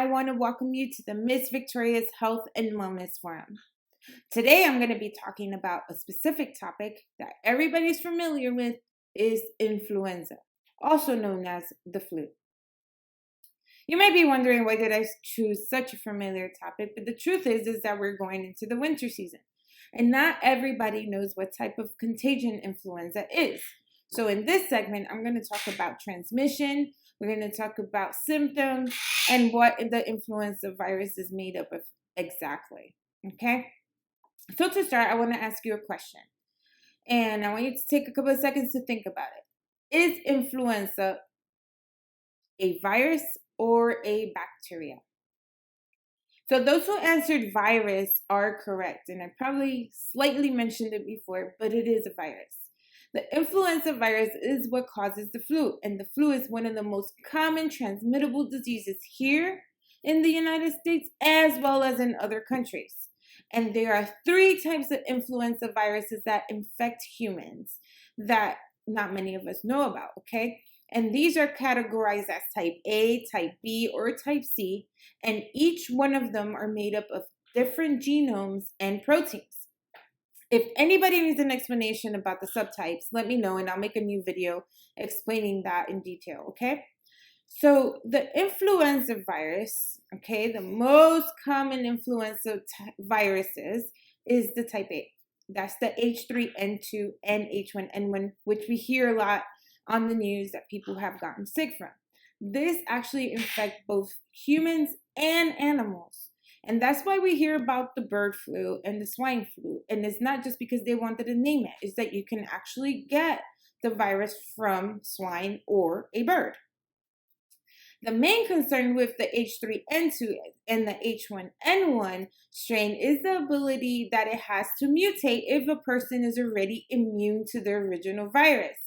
want to welcome you to the Miss Victoria's Health and Wellness Forum. Today I'm going to be talking about a specific topic that everybody's familiar with is influenza, also known as the flu. You might be wondering, why did I choose such a familiar topic? But the truth is that we're going into the winter season, and not everybody knows what type of contagion influenza is. So in this segment, I'm going to talk about transmission. We're going to talk about symptoms and what the influenza virus is made up of exactly. Okay? So to start, I want to ask you a question. And I want you to take a couple of seconds to think about it. Is influenza a virus or a bacteria? So those who answered virus are correct. And I probably slightly mentioned it before, but it is a virus. The influenza virus is what causes the flu, and the flu is one of the most common transmittable diseases here in the United States as well as in other countries. And there are 3 types of influenza viruses that infect humans that not many of us know about, okay? And these are categorized as type A, type B, or type C, and each one of them are made up of different genomes and proteins. If anybody needs an explanation about the subtypes, let me know and I'll make a new video explaining that in detail, okay? So the influenza virus, okay, the most common influenza viruses is the type A. That's the H3N2 and H1N1, which we hear a lot on the news that people have gotten sick from. This actually infects both humans and animals. And that's why we hear about the bird flu and the swine flu. And it's not just because they wanted to name it. It's that you can actually get the virus from swine or a bird. The main concern with the H3N2 and the H1N1 strain is the ability that it has to mutate if a person is already immune to the original virus.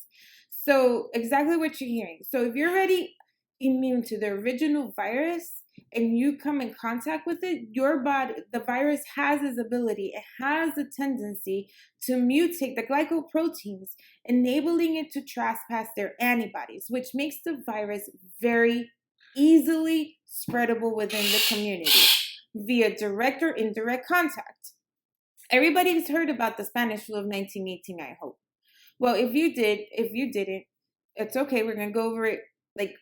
So exactly what you're hearing. So if you're already immune to the original virus and you come in contact with it, your body, the virus has this ability, it has a tendency to mutate the glycoproteins, enabling it to trespass their antibodies, which makes the virus very easily spreadable within the community via direct or indirect contact. Everybody's heard about the Spanish flu of 1918, I hope. Well, if you didn't, it's okay. We're going to go over it like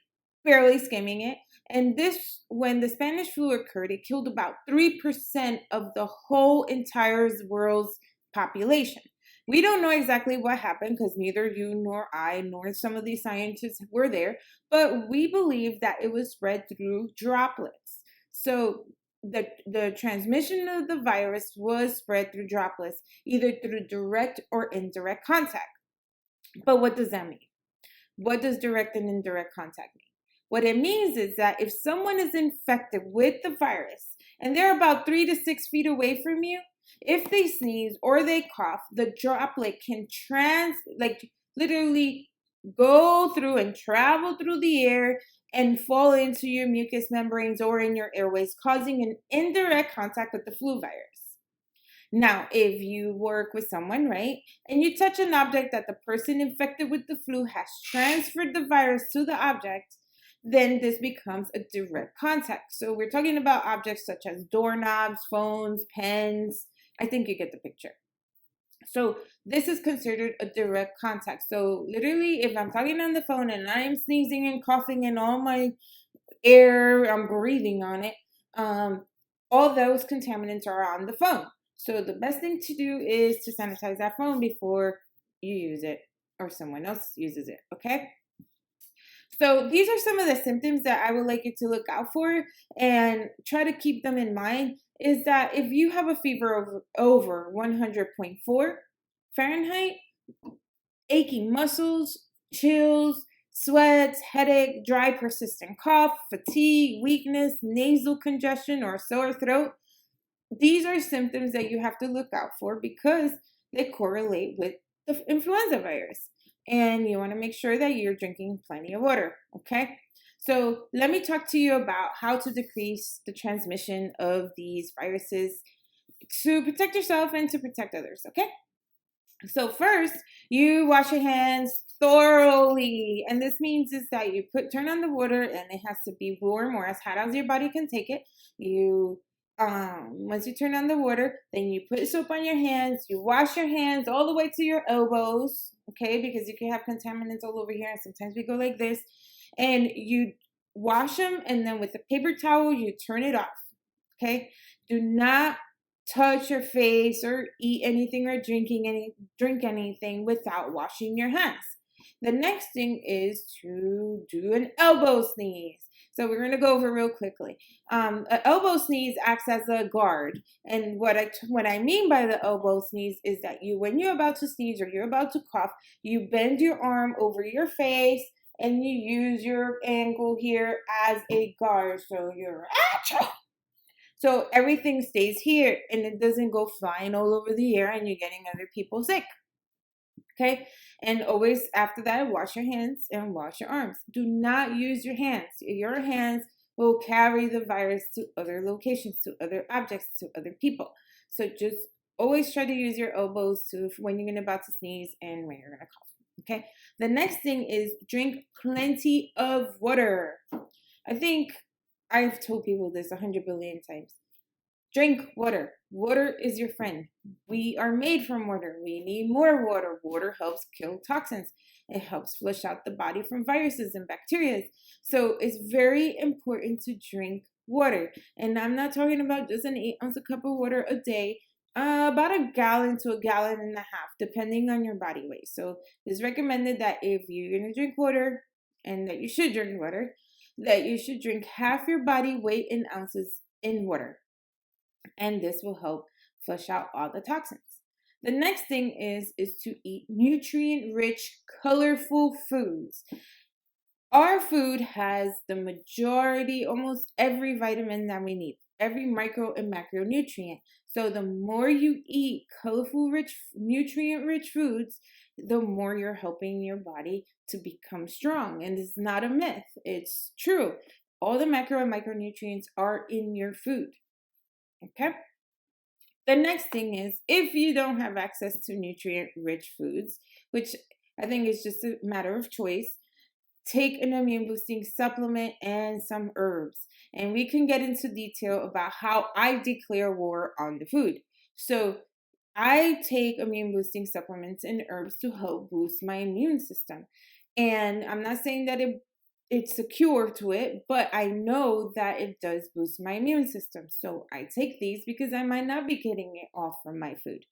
barely skimming it. And this, when the Spanish flu occurred, it killed about 3% of the whole entire world's population. We don't know exactly what happened because neither you nor I nor some of these scientists were there, but we believe that it was spread through droplets. So the transmission of the virus was spread through droplets, either through direct or indirect contact. But what does that mean? What does direct and indirect contact mean? What it means is that if someone is infected with the virus and they're about 3 to 6 feet away from you, if they sneeze or they cough, the droplet can literally go through and travel through the air and fall into your mucous membranes or in your airways, causing an indirect contact with the flu virus. Now, if you work with someone, right, and you touch an object that the person infected with the flu has transferred the virus to the object, then this becomes a direct contact. So we're talking about objects such as doorknobs, phones, pens. I think you get the picture. So this is considered a direct contact. So literally, if I'm talking on the phone and I'm sneezing and coughing and all my air, I'm breathing on it, all those contaminants are on the phone. So the best thing to do is to sanitize that phone before you use it or someone else uses it, okay? So these are some of the symptoms that I would like you to look out for and try to keep them in mind. Is that if you have a fever over 100.4 Fahrenheit, aching muscles, chills, sweats, headache, dry persistent cough, fatigue, weakness, nasal congestion, or sore throat, these are symptoms that you have to look out for because they correlate with the influenza virus. And you want to make sure that you're drinking plenty of water, okay? So let me talk to you about how to decrease the transmission of these viruses to protect yourself and to protect others, okay? So first, you wash your hands thoroughly, and this means is that you turn on the water, and it has to be warm or as hot as your body can take it. You once you turn on the water, then you put soap on your hands. You wash your hands all the way to your elbows, okay? Because you can have contaminants all over here, and sometimes we go like this, and you wash them, and then with a paper towel, you turn it off. Okay, do not touch your face or eat anything or drink anything without washing your hands. The next thing is to do an elbow sneeze. So we're going to go over real quickly. An elbow sneeze acts as a guard, and what I mean by the elbow sneeze is that when you're about to sneeze or you're about to cough, you bend your arm over your face and you use your ankle here as a guard. So you're so everything stays here and it doesn't go flying all over the air and you're getting other people sick. Okay? And always after that, wash your hands and wash your arms. Do not use your hands. Your hands will carry the virus to other locations, to other objects, to other people. So just always try to use your elbows when you're about to sneeze and when you're going to cough. Okay? The next thing is drink plenty of water. I think I've told people this 100 billion times. Drink water. Water is your friend. We are made from water. We need more water. Water helps kill toxins. It helps flush out the body from viruses and bacteria. So it's very important to drink water. And I'm not talking about just an 8-ounce cup of water a day. About a gallon to a gallon and a half, depending on your body weight. So it's recommended that if you're going to drink water, and that you should drink water, that you should drink half your body weight in ounces in water. And this will help flush out all the toxins. The next thing is to eat nutrient-rich, colorful foods. Our food has the majority, almost every vitamin that we need, every micro and macronutrient. So the more you eat colorful, nutrient-rich foods, the more you're helping your body to become strong. And it's not a myth, it's true. All the macro and micronutrients are in your food. Okay? The next thing is, if you don't have access to nutrient-rich foods, which I think is just a matter of choice, take an immune boosting supplement and some herbs. And we can get into detail about how I declare war on the food. So I take immune boosting supplements and herbs to help boost my immune system. And I'm not saying that it's a cure to it, but I know that it does boost my immune system. So I take these because I might not be getting it off from my food.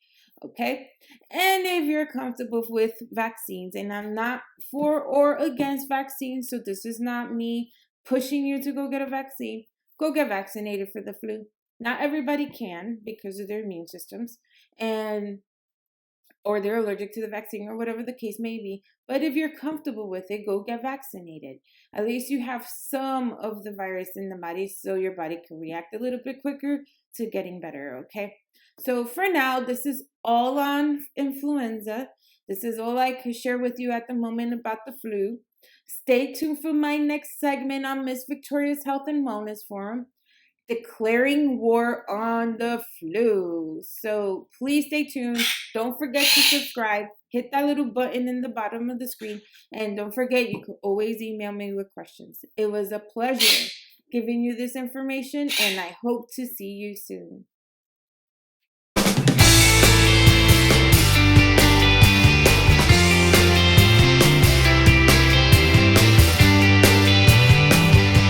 Okay? And if you're comfortable with vaccines, and I'm not for or against vaccines, so this is not me pushing you to go get a vaccine, go get vaccinated for the flu. Not everybody can because of their immune systems, or they're allergic to the vaccine or whatever the case may be. But if you're comfortable with it, go get vaccinated. At least you have some of the virus in the body so your body can react a little bit quicker to getting better, okay? So for now, this is all on influenza. This is all I can share with you at the moment about the flu. Stay tuned for my next segment on Miss Victoria's Health and Wellness Forum, declaring war on the flu. So please stay tuned. Don't forget to subscribe. Hit that little button in the bottom of the screen. And don't forget, you can always email me with questions. It was a pleasure giving you this information, and I hope to see you soon.